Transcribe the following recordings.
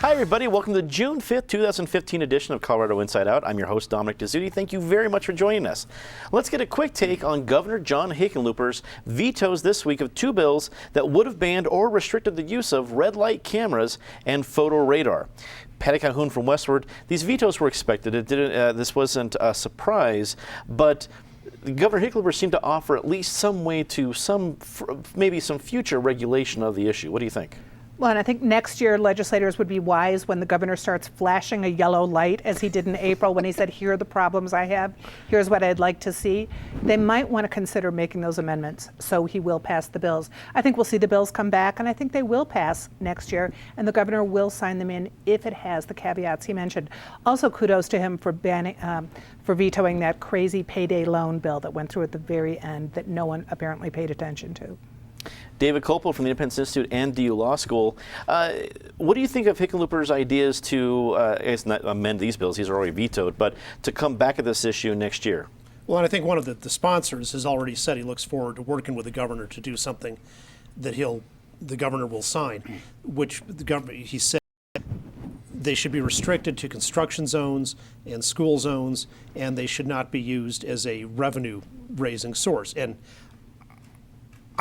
Hi, everybody. Welcome to the June 5th, 2015 edition of Colorado Inside Out. I'm your host, Dominic Dezzutti. Thank you very much for joining us. Let's get a quick take on Governor John Hickenlooper's vetoes this week of two bills that would have banned or restricted the use of red light cameras and photo radar. Patty Calhoun from Westward, these vetoes were expected. This wasn't a surprise, but Governor Hickenlooper seemed to offer at least some way to maybe some future regulation of the issue. What do you think? Well, and I think next year legislators would be wise when the governor starts flashing a yellow light, as he did in April when he said, here are the problems I have, here's what I'd like to see. They might want to consider making those amendments so he will pass the bills. I think we'll see the bills come back, and I think they will pass next year, and the governor will sign them in if it has the caveats he mentioned. Also, kudos to him for vetoing that crazy payday loan bill that went through at the very end that no one apparently paid attention to. David Kopel from the Independence Institute and DU Law School. What do you think of Hickenlooper's ideas to, not amend these bills, these are already vetoed, but to come back at this issue next year? Well, and I think one of the sponsors has already said he looks forward to working with the governor to do something that the governor will sign, which he said they should be restricted to construction zones and school zones, and they should not be used as a revenue-raising source. And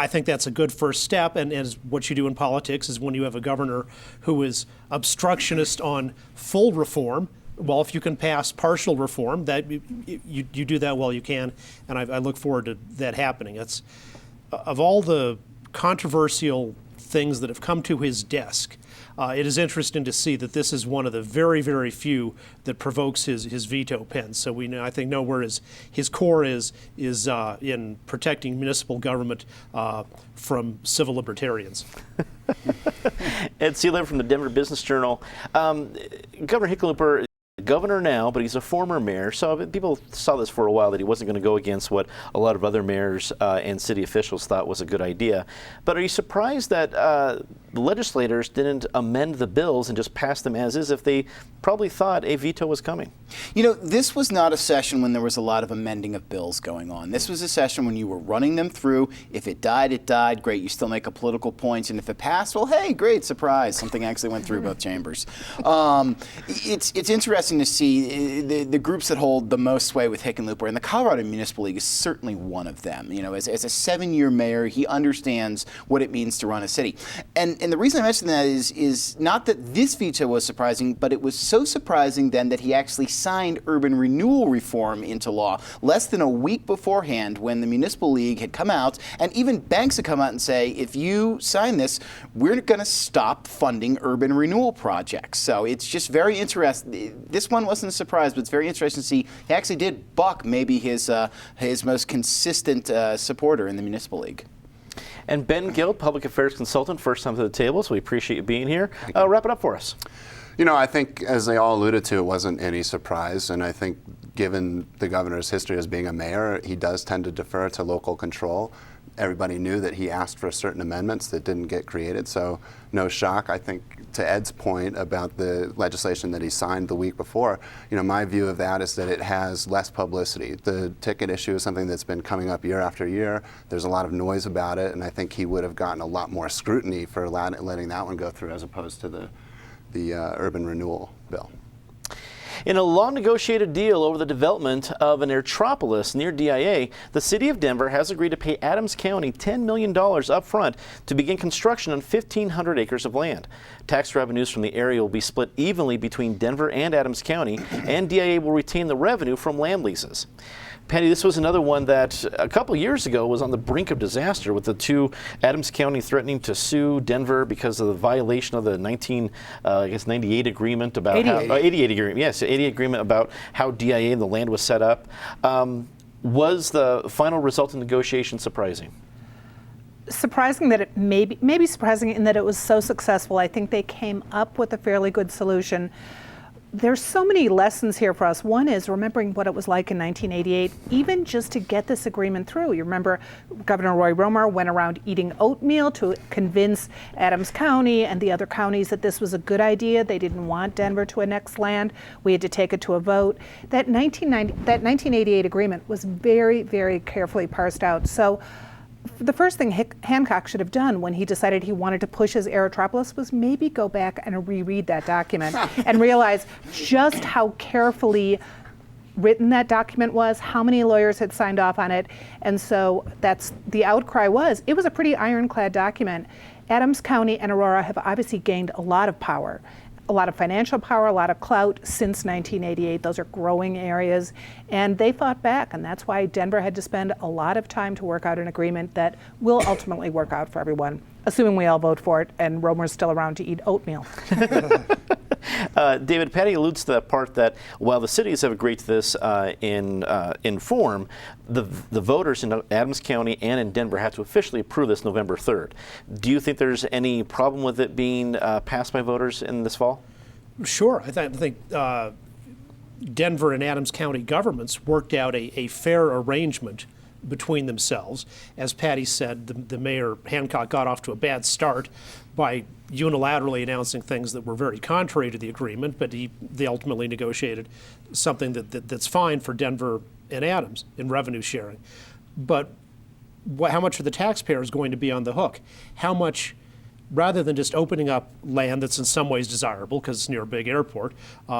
I think that's a good first step, and as what you do in politics is when you have a governor who is obstructionist on full reform, well, if you can pass partial reform, that you do that while you can, and I look forward to that happening. It's of all the controversial things that have come to his desk, it is interesting to see that this is one of the very, very few that provokes his veto pen. So I think know where his core is in protecting municipal government from civil libertarians. Ed Sealer from the Denver Business Journal. Governor Hickenlooper, governor now, but he's a former mayor, so people saw this for a while that he wasn't going to go against what a lot of other mayors and city officials thought was a good idea. But are you surprised that the legislators didn't amend the bills and just pass them as is if they probably thought a veto was coming? You know, this was not a session when there was a lot of amending of bills going on. This was a session when you were running them through. If it died, it died. Great, you still make a political point. And if it passed, well, hey, great, surprise. Something actually went through both chambers. It's interesting to see the groups that hold the most sway with Hickenlooper, and the Colorado Municipal League is certainly one of them. You know, as a 7-year mayor, he understands what it means to run a city. And the reason I mention that is not that this veto was surprising, but it was so surprising then that he actually signed urban renewal reform into law less than a week beforehand, when the Municipal League had come out, and even banks had come out and say, if you sign this, we're going to stop funding urban renewal projects. So it's just very interesting. This one wasn't a surprise, but it's very interesting to see he actually did buck maybe his most consistent supporter in the Municipal League. And Ben Gill, public affairs consultant, first time to the table, so we appreciate you being here. Wrap it up for us. You know, I think, as they all alluded to, it wasn't any surprise, and I think given the governor's history as being a mayor, he does tend to defer to local control. Everybody knew that he asked for certain amendments that didn't get created, so no shock. I think, to Ed's point about the legislation that he signed the week before, you know, my view of that is that it has less publicity. The ticket issue is something that's been coming up year after year. There's a lot of noise about it, and I think he would have gotten a lot more scrutiny for letting that one go through as opposed to the urban renewal bill. In a long-negotiated deal over the development of an Airtropolis near DIA, the City of Denver has agreed to pay Adams County $10 million up front to begin construction on 1,500 acres of land. Tax revenues from the area will be split evenly between Denver and Adams County, and DIA will retain the revenue from land leases. Patty, this was another one that a couple years ago was on the brink of disaster, with the two Adams County threatening to sue Denver because of the violation of the 98 agreement about 88 agreement. Yes, 88 agreement about how DIA and the land was set up. Was the final result of negotiation surprising? Surprising that it maybe surprising in that it was so successful. I think they came up with a fairly good solution. there's so many lessons here for us. One is remembering what it was like in 1988, even just to get this agreement through. You remember Governor Roy Romer went around eating oatmeal to convince Adams County and the other counties that this was a good idea. They didn't want Denver to annex land. We had to take it to a vote. That 1988 agreement was very, very carefully parsed out. So the first thing Hancock should have done when he decided he wanted to push his Aerotropolis was maybe go back and reread that document and realize just how carefully written that document was, how many lawyers had signed off on it. And so that's the outcry was, it was a pretty ironclad document. Adams County and Aurora have obviously gained a lot of power, a lot of financial power, a lot of clout since 1988. Those are growing areas, and they fought back, and that's why Denver had to spend a lot of time to work out an agreement that will ultimately work out for everyone, assuming we all vote for it and Romer's still around to eat oatmeal. David, Patty alludes to that part that while the cities have agreed to this in form, the voters in Adams County and in Denver have to officially approve this November 3rd. Do you think there's any problem with it being passed by voters in this fall? Sure. I think Denver and Adams County governments worked out a fair arrangement between themselves. As Patty said, the mayor, Hancock, got off to a bad start by unilaterally announcing things that were very contrary to the agreement, but they ultimately negotiated something that's fine for Denver and Adams in revenue sharing. But how much are the taxpayers going to be on the hook? How much, rather than just opening up land that's in some ways desirable because it's near a big airport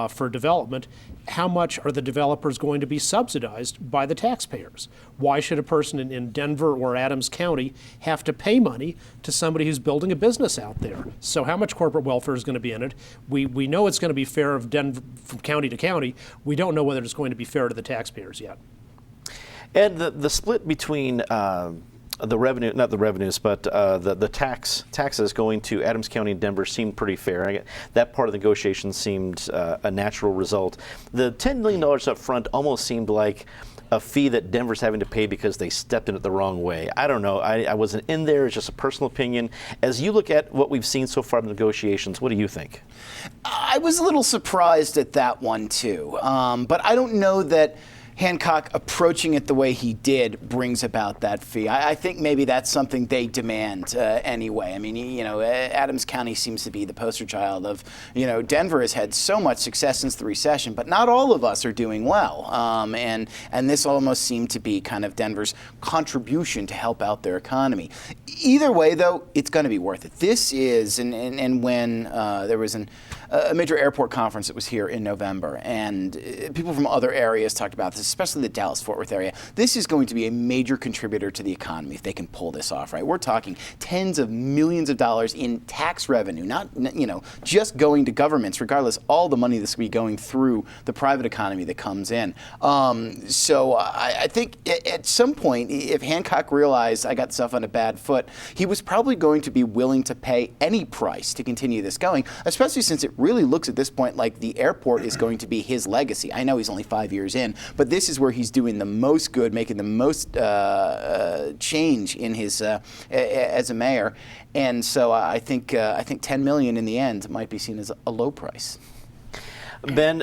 for development, how much are the developers going to be subsidized by the taxpayers? Why should a person in Denver or Adams County have to pay money to somebody who's building a business out there? So how much corporate welfare is going to be in it? We know it's going to be fair of Denver from county to county. We don't know whether it's going to be fair to the taxpayers yet. And the split between the revenue, not the revenues, but the taxes going to Adams County and Denver seemed pretty fair. That part of the negotiation seemed a natural result. The $10 million up front almost seemed like a fee that Denver's having to pay because they stepped in it the wrong way. I don't know. I wasn't in there. It's just a personal opinion. As you look at what we've seen so far in the negotiations, what do you think? I was a little surprised at that one, too. But I don't know that Hancock approaching it the way he did brings about that fee. I think maybe that's something they demand anyway. I mean, Adams County seems to be the poster child of, Denver has had so much success since the recession, but not all of us are doing well. And this almost seemed to be kind of Denver's contribution to help out their economy. Either way, though, it's going to be worth it. This is, and when there was a major airport conference that was here in November, and people from other areas talked about this, especially the Dallas-Fort Worth area. This is going to be a major contributor to the economy if they can pull this off, right? We're talking tens of millions of dollars in tax revenue, not just going to governments, regardless, all the money that's going to be going through the private economy that comes in. So I think at some point, if Hancock realized I got stuff on a bad foot, he was probably going to be willing to pay any price to continue this going, especially since it really looks at this point like the airport is going to be his legacy. I know he's only 5 years in, but this is where he's doing the most good, making the most change in his as a mayor, and so I think $10 million in the end might be seen as a low price. Ben,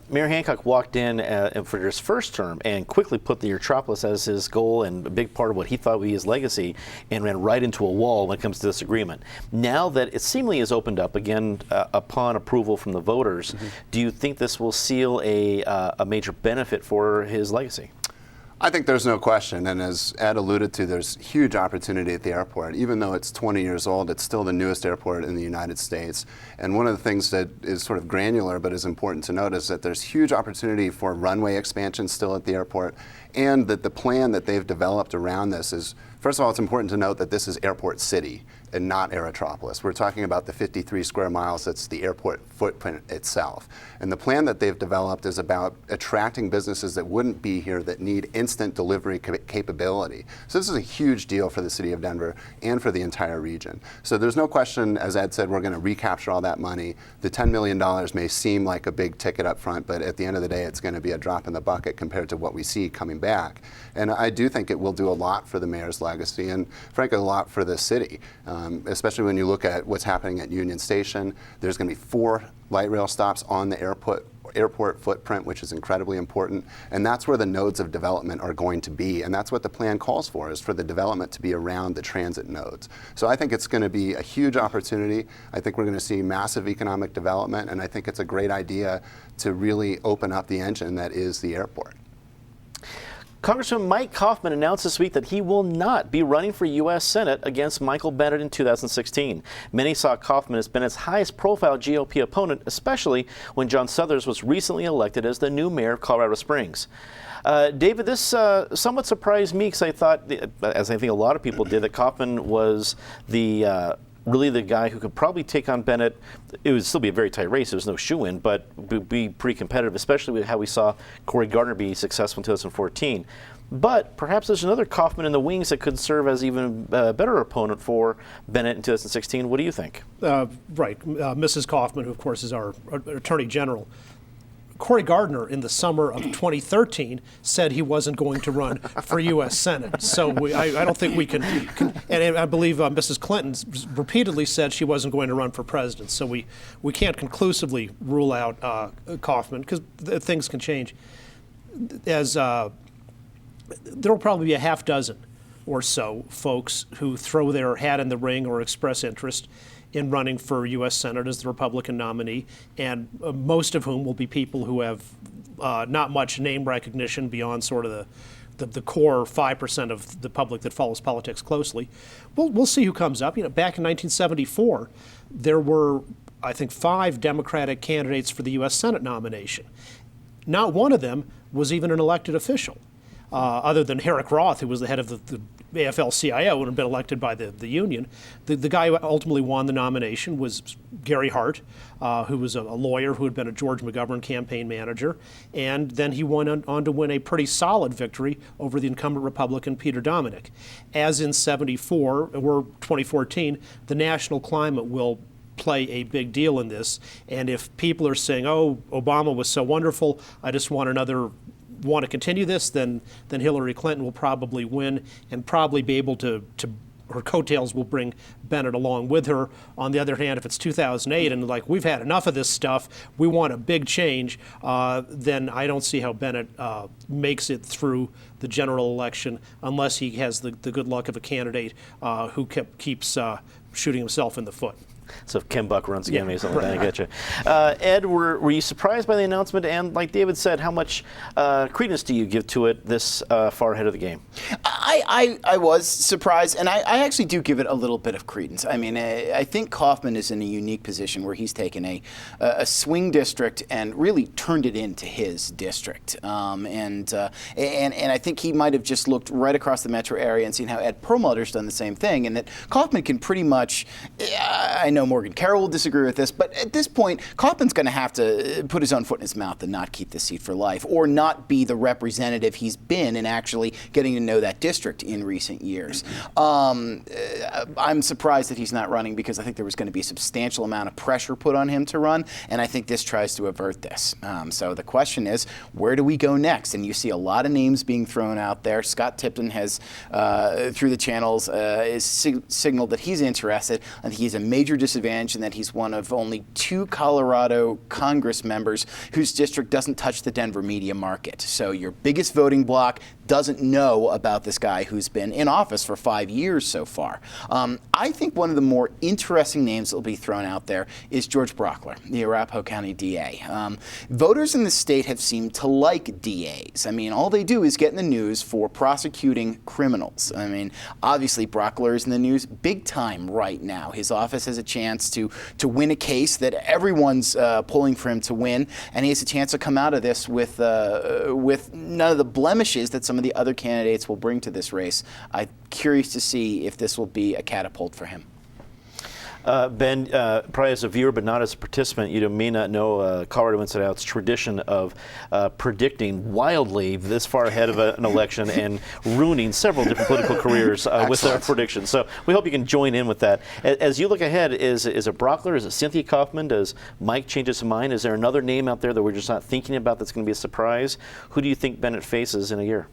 Mayor Hancock walked in for his first term and quickly put the Aerotropolis as his goal and a big part of what he thought would be his legacy, and ran right into a wall when it comes to this agreement. Now that it seemingly is opened up again upon approval from the voters, do you think this will seal a major benefit for his legacy? I think there's no question, and as Ed alluded to, there's huge opportunity at the airport. Even though it's 20 years old, it's still the newest airport in the United States. And one of the things that is sort of granular but is important to note is that there's huge opportunity for runway expansion still at the airport, and that the plan that they've developed around this is, first of all, it's important to note that this is Airport City and not Aerotropolis. We're talking about the 53 square miles that's the airport footprint itself. And the plan that they've developed is about attracting businesses that wouldn't be here that need instant delivery capability. So this is a huge deal for the city of Denver and for the entire region. So there's no question, as Ed said, we're going to recapture all that money. The $10 million may seem like a big ticket up front, but at the end of the day, it's going to be a drop in the bucket compared to what we see coming back. And I do think it will do a lot for the mayor's legacy and, frankly, a lot for the city, especially when you look at what's happening at Union Station. There's going to be 4 light rail stops on the airport footprint, which is incredibly important, and that's where the nodes of development are going to be, and that's what the plan calls for, is for the development to be around the transit nodes. So I think it's going to be a huge opportunity. I think we're going to see massive economic development, and I think it's a great idea to really open up the engine that is the airport. Congressman Mike Coffman announced this week that he will not be running for U.S. Senate against Michael Bennet in 2016. Many saw Coffman as Bennett's highest profile GOP opponent, especially when John Suthers was recently elected as the new mayor of Colorado Springs. David, this somewhat surprised me because I thought, as I think a lot of people did, that Coffman was really the guy who could probably take on Bennet. It would still be a very tight race. There was no shoe-in, but be pretty competitive, especially with how we saw Cory Gardner be successful in 2014. But perhaps there's another Coffman in the wings that could serve as even a better opponent for Bennet in 2016. What do you think? Right. Mrs. Coffman, who, of course, is our Attorney General. Cory Gardner, in the summer of 2013, said he wasn't going to run for U.S. Senate. So I don't think we can and I believe Mrs. Clinton repeatedly said she wasn't going to run for president. So we can't conclusively rule out Coffman, because things can change. There will probably be a half dozen or so folks who throw their hat in the ring or express interest in running for U.S. Senate as the Republican nominee, and most of whom will be people who have not much name recognition beyond sort of the core 5% of the public that follows politics closely. We'll see who comes up. You know, back in 1974, there were, I think, 5 Democratic candidates for the U.S. Senate nomination. Not one of them was even an elected official, other than Herrick Roth, who was the head of the AFL-CIO and had been elected by the union. The guy who ultimately won the nomination was Gary Hart, who was a lawyer who had been a George McGovern campaign manager, and then he went on to win a pretty solid victory over the incumbent Republican Peter Dominick. As in 74 or 2014, the national climate will play a big deal in this, and if people are saying, oh, Obama was so wonderful, I just want to continue this, then Hillary Clinton will probably win and probably be able to her coattails will bring Bennet along with her. On the other hand, if it's 2008 and like, we've had enough of this stuff, we want a big change, then I don't see how Bennet makes it through the general election unless he has the good luck of a candidate who keeps shooting himself in the foot. So if Ken Buck runs again, maybe something like that, I get you. Ed, were you surprised by the announcement? And like David said, how much credence do you give to it this far ahead of the game? I was surprised, and I actually do give it a little bit of credence. I mean, I think Coffman is in a unique position where he's taken a swing district and really turned it into his district. And I think he might have just looked right across the metro area and seen how Ed Perlmutter's done the same thing, and that Coffman can pretty much, I know Morgan Carroll will disagree with this, but at this point, Coffman's going to have to put his own foot in his mouth and not keep the seat for life, or not be the representative he's been in actually getting to know that district in recent years. I'm surprised that he's not running, because I think there was going to be a substantial amount of pressure put on him to run, and I think this tries to avert this. So the question is, where do we go next? And you see a lot of names being thrown out there. Scott Tipton has, through the channels, is signaled that he's interested. I think he's a major disadvantage in that he's one of only 2 Colorado Congress members whose district doesn't touch the Denver media market. So your biggest voting bloc doesn't know about this guy who's been in office for 5 years so far. I think one of the more interesting names that will be thrown out there is George Brockler, the Arapahoe County DA. Voters in the state have seemed to like DAs. I mean, all they do is get in the news for prosecuting criminals. I mean, obviously Brockler is in the news big time right now. His office has a chance to win a case that everyone's pulling for him to win, and he has a chance to come out of this with none of the blemishes that some of the other candidates will bring to this race. I'm curious to see if this will be a catapult for him. Ben, probably as a viewer but not as a participant, you may not know Colorado Inside Out's tradition of predicting wildly this far ahead of an election and ruining several different political careers with our predictions. So we hope you can join in with that. As you look ahead, is it Brockler? Is it Cynthia Coffman? Does Mike change his mind? Is there another name out there that we're just not thinking about that's going to be a surprise? Who do you think Bennet faces in a year?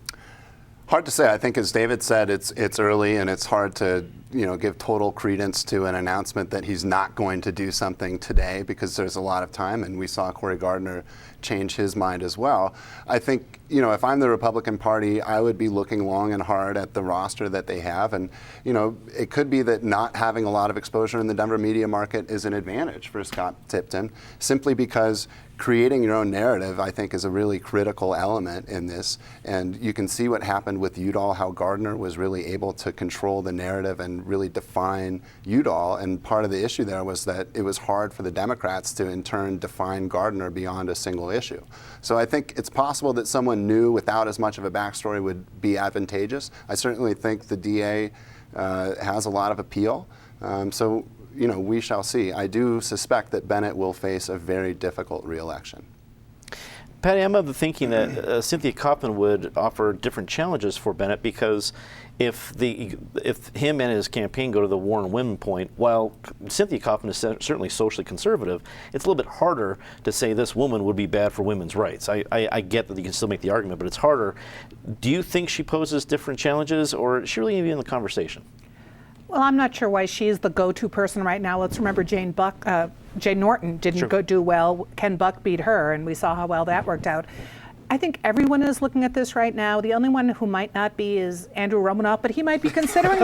Hard to say. I think, as David said, it's early, and it's hard to give total credence to an announcement that he's not going to do something today, because there's a lot of time, and we saw Cory Gardner change his mind as well. I think, if I'm the Republican Party, I would be looking long and hard at the roster that they have, and it could be that not having a lot of exposure in the Denver media market is an advantage for Scott Tipton, simply because creating your own narrative, I think, is a really critical element in this. And you can see what happened with Udall, how Gardner was really able to control the narrative and really define Udall. And part of the issue there was that it was hard for the Democrats to, in turn, define Gardner beyond a single issue. So I think it's possible that someone new without as much of a backstory would be advantageous. I certainly think the DA has a lot of appeal. So we shall see. I do suspect that Bennett will face a very difficult re-election. Patty, I'm of the thinking that Cynthia Coffman would offer different challenges for Bennett, because if him and his campaign go to the Warren women point, while Cynthia Coffman is certainly socially conservative, it's a little bit harder to say this woman would be bad for women's rights. I get that you can still make the argument, but it's harder. Do you think she poses different challenges, or is she really even in the conversation? Well, I'm not sure why she's the go-to person right now. Let's remember Jane Norton didn't do well. Ken Buck beat her, and we saw how well that worked out. I think everyone is looking at this right now. The only one who might not be is Andrew Romanoff, but he might be considering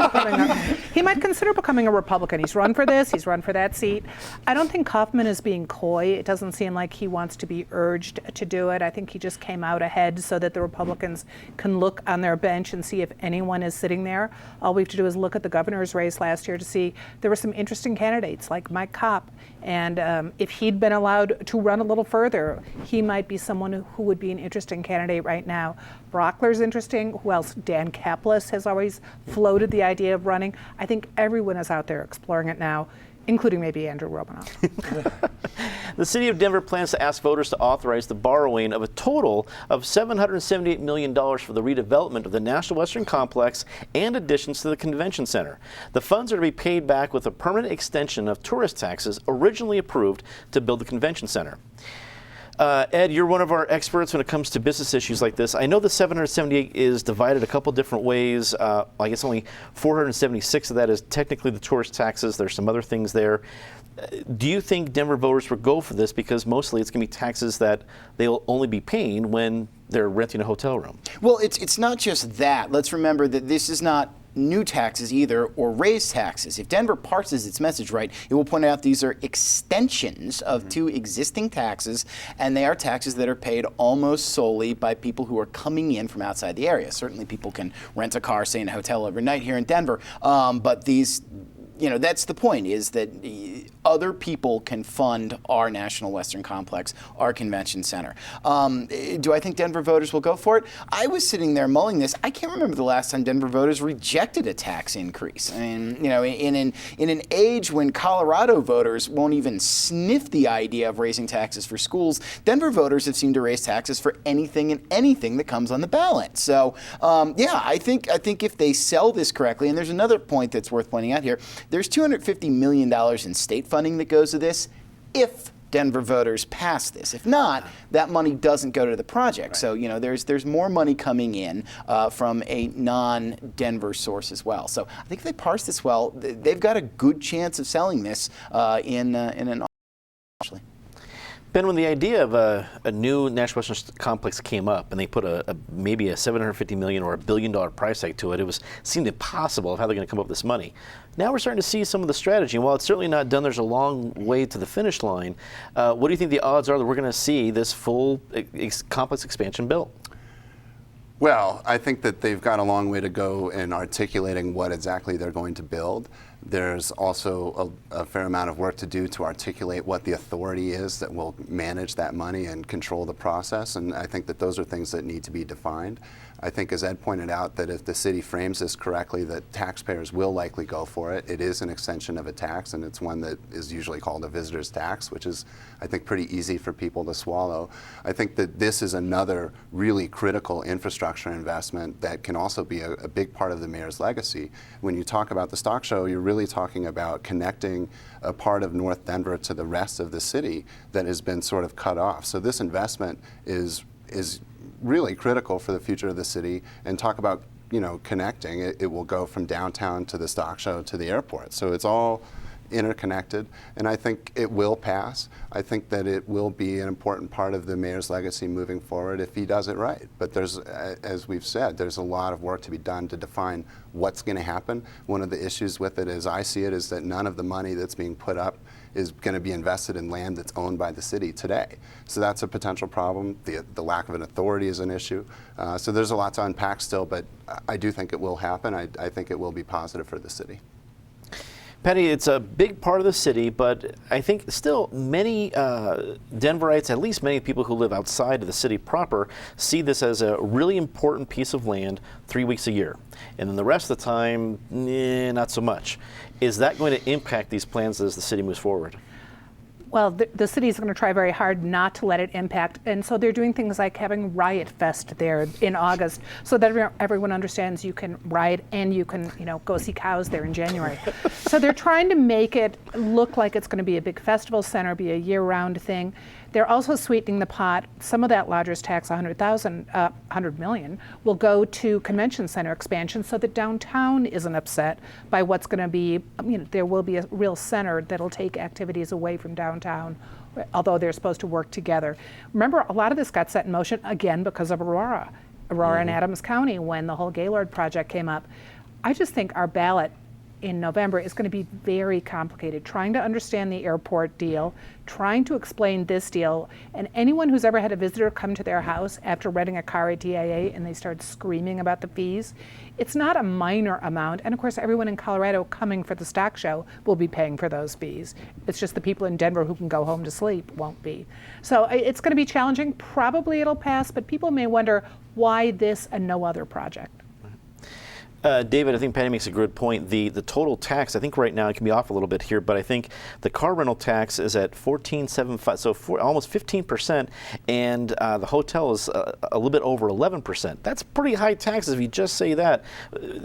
becoming a Republican. He's run for this, he's run for that seat. I don't think Coffman is being coy. It doesn't seem like he wants to be urged to do it. I think he just came out ahead so that the Republicans can look on their bench and see if anyone is sitting there. All we have to do is look at the governor's race last year to see there were some interesting candidates like Mike Kopp. And if he'd been allowed to run a little further, he might be someone who would be an interesting candidate right now. Brockler's interesting. Who else? Dan Kaplis has always floated the idea of running. I think everyone is out there exploring it now, including maybe Andrew Romanoff. The city of Denver plans to ask voters to authorize the borrowing of a total of $778 million for the redevelopment of the National Western Complex and additions to the convention center. The funds are to be paid back with a permanent extension of tourist taxes originally approved to build the convention center. Ed, you're one of our experts when it comes to business issues like this. I know the 778 is divided a couple different ways. I guess only 476 of that is technically the tourist taxes. There's some other things there. Do you think Denver voters will go for this, because mostly it's going to be taxes that they'll only be paying when they're renting a hotel room? Well, it's not just that. Let's remember that this is not new taxes either, or raised taxes. If Denver parses its message right, it will point out these are extensions of two existing taxes, and they are taxes that are paid almost solely by people who are coming in from outside the area. Certainly people can rent a car, stay in a hotel overnight here in Denver, but these, that's the point, is that other people can fund our National Western Complex, our convention center. Do I think Denver voters will go for it? I was sitting there mulling this. I can't remember the last time Denver voters rejected a tax increase. I mean, in an age when Colorado voters won't even sniff the idea of raising taxes for schools, Denver voters have seemed to raise taxes for anything and anything that comes on the ballot. So, I think if they sell this correctly, and there's another point that's worth pointing out here, there's $250 million in state funding that goes to this if Denver voters pass this. If not, that money doesn't go to the project. Right. So, there's more money coming in from a non-Denver source as well. So I think if they parse this well, they've got a good chance of selling this in an actually. Ben, when the idea of a new National Western Complex came up, and they put maybe a $750 million or $1 billion price tag to it, seemed impossible of how they're going to come up with this money. Now we're starting to see some of the strategy, and while it's certainly not done, there's a long way to the finish line. What do you think the odds are that we're going to see this full complex expansion built? Well, I think that they've got a long way to go in articulating what exactly they're going to build. There's also a fair amount of work to do to articulate what the authority is that will manage that money and control the process, and I think that those are things that need to be defined. I think, as Ed pointed out, that if the city frames this correctly, that taxpayers will likely go for it. It is an extension of a tax, and it's one that is usually called a visitor's tax, which is, I think, pretty easy for people to swallow. I think that this is another really critical infrastructure investment that can also be a big part of the mayor's legacy. When you talk about the stock show, you're really talking about connecting a part of North Denver to the rest of the city that has been sort of cut off. So this investment is really critical for the future of the city, and talk about connecting. It will go from downtown to the stock show to the airport. So it's all interconnected, and I think it will pass. I think that it will be an important part of the mayor's legacy moving forward if he does it right. But there's, as we've said, there's a lot of work to be done to define what's going to happen. One of the issues with it, as I see it, is that none of the money that's being put up is going to be invested in land that's owned by the city today. So that's a potential problem. The lack of an authority is an issue. So there's a lot to unpack still, but I do think it will happen. I think it will be positive for the city. Patty, it's a big part of the city, but I think still many Denverites, at least many people who live outside of the city proper, see this as a really important piece of land 3 weeks a year. And then the rest of the time, not so much. Is that going to impact these plans as the city moves forward? Well, the city is going to try very hard not to let it impact, and so they're doing things like having Riot Fest there in August, so that everyone understands you can riot and you can, go see cows there in January. So they're trying to make it look like it's going to be a big festival center, be a year-round thing. They're also sweetening the pot. Some of that lodger's tax, $100 million, will go to convention center expansion, so that downtown isn't upset by what's going to be. There will be a real center that'll take activities away from downtown, although they're supposed to work together. Remember, a lot of this got set in motion again because of Aurora and Adams County when the whole Gaylord project came up. I just think our ballot in November is going to be very complicated, trying to understand the airport deal, trying to explain this deal, and anyone who's ever had a visitor come to their house after renting a car at DIA and they start screaming about the fees, it's not a minor amount, and of course everyone in Colorado coming for the stock show will be paying for those fees. It's just the people in Denver who can go home to sleep won't be. So it's going to be challenging. Probably it'll pass, but people may wonder why this and no other project. David, I think Patty makes a good point. The total tax, I think right now it can be off a little bit here, but I think the car rental tax is at 14.75, so almost 15%, and the hotel is a little bit over 11%. That's pretty high taxes if you just say that.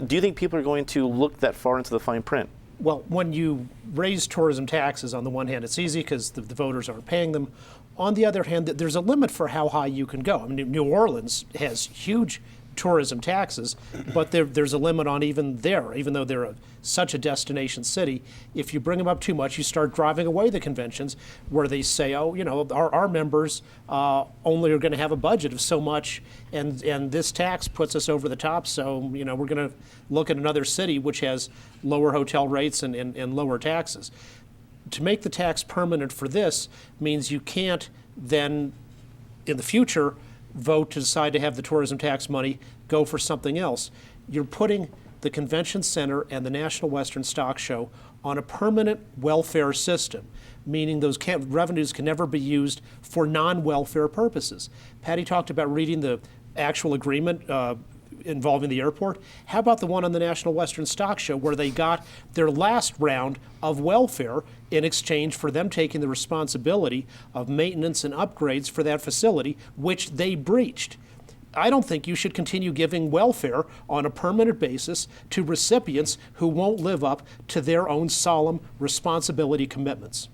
Do you think people are going to look that far into the fine print? Well, when you raise tourism taxes, on the one hand, it's easy because the voters aren't paying them. On the other hand, there's a limit for how high you can go. I mean, New Orleans has huge tourism taxes, but there's a limit on even there, even though they're such a destination city. If you bring them up too much, you start driving away the conventions where they say, oh, our members only are going to have a budget of so much, and this tax puts us over the top, so we're going to look at another city which has lower hotel rates and lower taxes. To make the tax permanent for this means you can't then, in the future, vote to decide to have the tourism tax money go for something else. You're putting the convention center and the National Western Stock Show on a permanent welfare system, meaning those revenues can never be used for non-welfare purposes. Patty talked about reading the actual agreement involving the airport. How about the one on the National Western Stock Show where they got their last round of welfare in exchange for them taking the responsibility of maintenance and upgrades for that facility, which they breached? I don't think you should continue giving welfare on a permanent basis to recipients who won't live up to their own solemn responsibility commitments.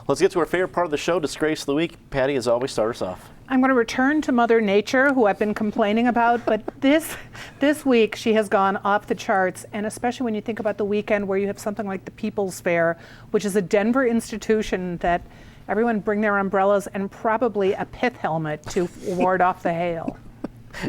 Let's get to our favorite part of the show, Disgrace of the Week. Patty, as always, start us off. I'm going to return to Mother Nature, who I've been complaining about, but this week she has gone off the charts, and especially when you think about the weekend where you have something like the People's Fair, which is a Denver institution that everyone bring their umbrellas and probably a pith helmet to ward off the hail.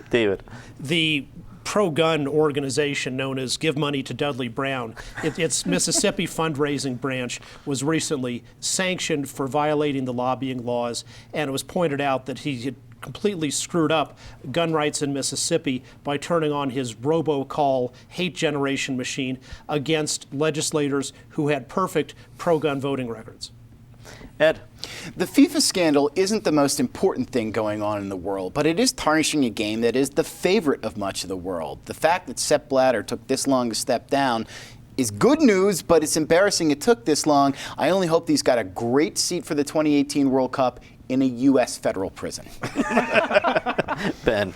David. The pro-gun organization known as Give Money to Dudley Brown, its Mississippi fundraising branch was recently sanctioned for violating the lobbying laws, and it was pointed out that he had completely screwed up gun rights in Mississippi by turning on his robocall hate generation machine against legislators who had perfect pro-gun voting records. Ed. The FIFA scandal isn't the most important thing going on in the world, but it is tarnishing a game that is the favorite of much of the world. The fact that Sepp Blatter took this long to step down is good news, but it's embarrassing it took this long. I only hope he's got a great seat for the 2018 World Cup in a U.S. federal prison. Ben.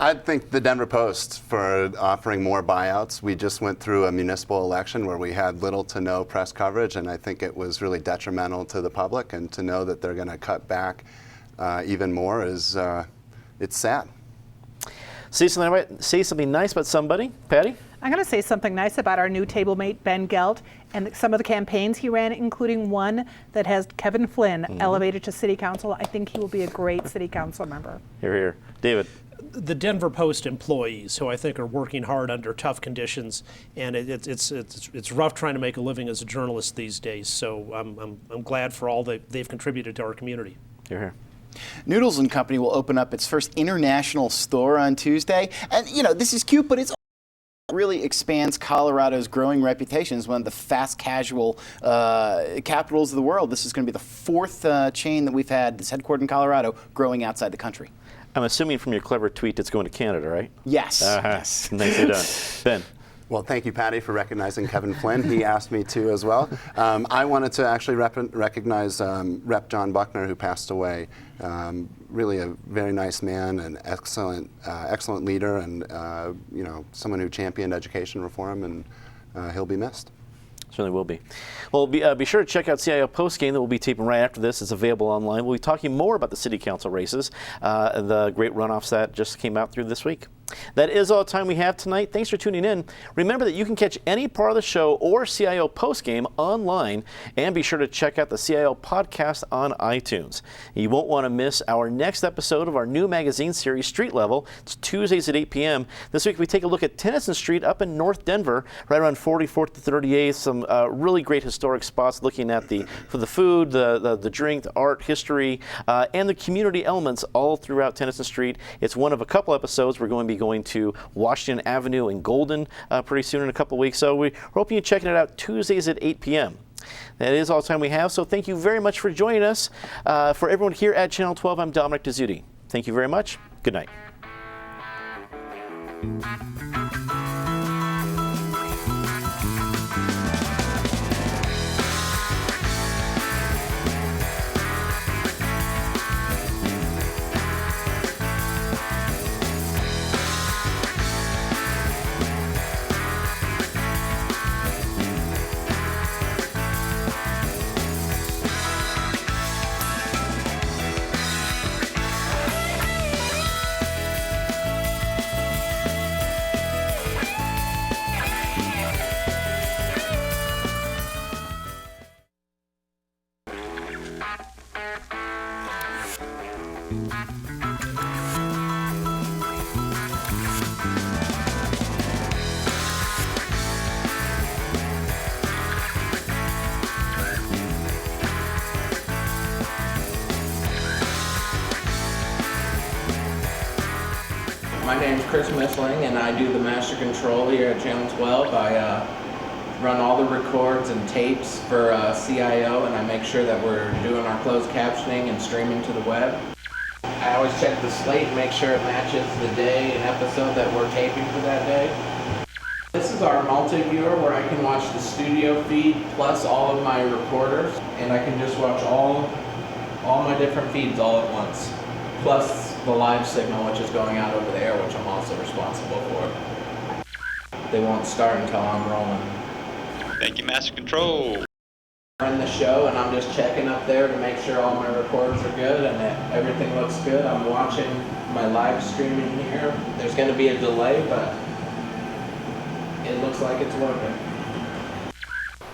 I think the Denver Post for offering more buyouts. We just went through a municipal election where we had little to no press coverage, and I think it was really detrimental to the public. And to know that they're going to cut back even more is it's sad. Say something nice about somebody. Patty? I'm going to say something nice about our new table mate, Ben Gelt, and some of the campaigns he ran, including one that has Kevin Flynn elevated to city council. I think he will be a great city council member. Hear, hear. David? The Denver Post employees, who I think are working hard under tough conditions, and it's rough trying to make a living as a journalist these days. So I'm glad for all that they've contributed to our community. Hear, hear. Noodles & Company will open up its first international store on Tuesday. And, you know, this is cute, but it's really expands Colorado's growing reputation as one of the fast casual capitals of the world. This is going to be the fourth chain that we've had that's headquartered in Colorado growing outside the country. I'm assuming from your clever tweet it's going to Canada, right? Yes. Yes. Nicely done. Ben? Well, thank you, Patty, for recognizing Kevin Flynn. He asked me to as well. I wanted to actually recognize Rep. John Buckner, who passed away. Really a very nice man, an excellent leader, and you know, someone who championed education reform, and he'll be missed. Certainly will be. Well, be sure to check out CIO Postgame that we'll be taping right after this. It's available online. We'll be talking more about the city council races, the great runoffs that just came out through this week. That is all the time we have tonight. Thanks for tuning in. Remember that you can catch any part of the show or CIO Postgame online, and be sure to check out the CIO podcast on iTunes. You won't want to miss our next episode of our new magazine series, Street Level. It's Tuesdays at 8 p.m. This week we take a look at Tennyson Street up in North Denver, right around 44th to 38th. Some really great historic spots looking at for the food, the drink, the art, history, and the community elements all throughout Tennyson Street. It's one of a couple episodes. We're going to be going to Washington Avenue and Golden pretty soon in a couple weeks. So we're hoping you're checking it out Tuesdays at 8 p.m. That is all the time we have. So thank you very much for joining us. For everyone here at Channel 12, I'm Dominic Dezzutti. Thank you very much. Good night. My name's Chris Missling, and I do the master control here at Channel 12. I run all the records and tapes for CIO, and I make sure that we're doing our closed captioning and streaming to the web. I always check the slate and make sure it matches the day and episode that we're taping for that day. This is our multi-viewer where I can watch the studio feed plus all of my recorders, and I can just watch all my different feeds all at once, plus the live signal which is going out over the air, which I'm also responsible for. They won't start until I'm rolling. Thank you, Master Control. I'm in the show, and I'm just checking up there to make sure all my recorders are good and that everything looks good. I'm watching my live streaming here. There's going to be a delay, but it looks like it's working.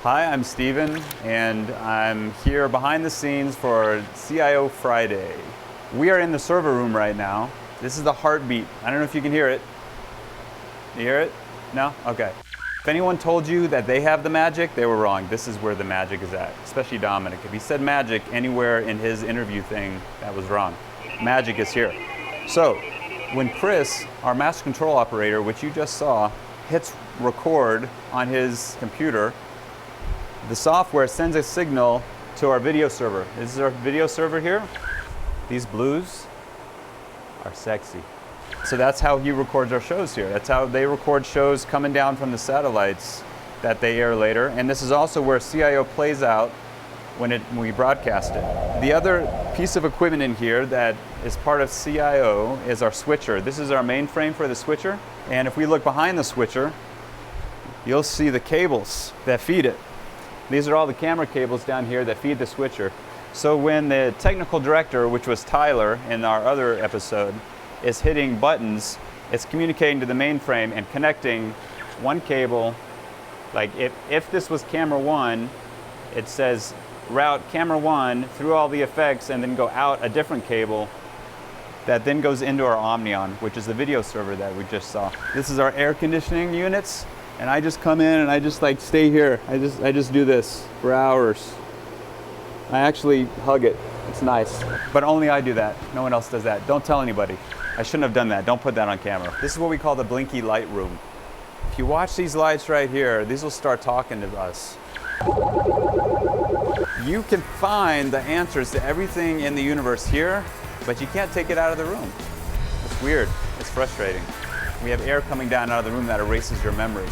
Hi, I'm Steven, and I'm here behind the scenes for CIO Friday. We are in the server room right now. This is the heartbeat. I don't know if you can hear it. You hear it? No? Okay. If anyone told you that they have the magic, they were wrong. This is where the magic is at, especially Dominic. If he said magic anywhere in his interview thing, that was wrong. Magic is here. So, when Chris, our master control operator, which you just saw, hits record on his computer, the software sends a signal to our video server. This is our video server here. These blues are sexy. So that's how he records our shows here. That's how they record shows coming down from the satellites that they air later. And this is also where CIO plays out when we broadcast it. The other piece of equipment in here that is part of CIO is our switcher. This is our mainframe for the switcher. And if we look behind the switcher, you'll see the cables that feed it. These are all the camera cables down here that feed the switcher. So when the technical director, which was Tyler in our other episode, is hitting buttons, It's communicating to the mainframe and connecting one cable. Like if this was camera 1, it says route camera 1 through all the effects and then go out a different cable that then goes into our Omnion, which is the video server that we just saw. This is our air conditioning units, and I just come in and I just like stay here. I just do this for hours. I actually hug it. It's nice. But only I do that. No one else does that. Don't tell anybody. I shouldn't have done that. Don't put that on camera. This is what we call the blinky light room. If you watch these lights right here, these will start talking to us. You can find the answers to everything in the universe here, but you can't take it out of the room. It's weird. It's frustrating. We have air coming down out of the room that erases your memory.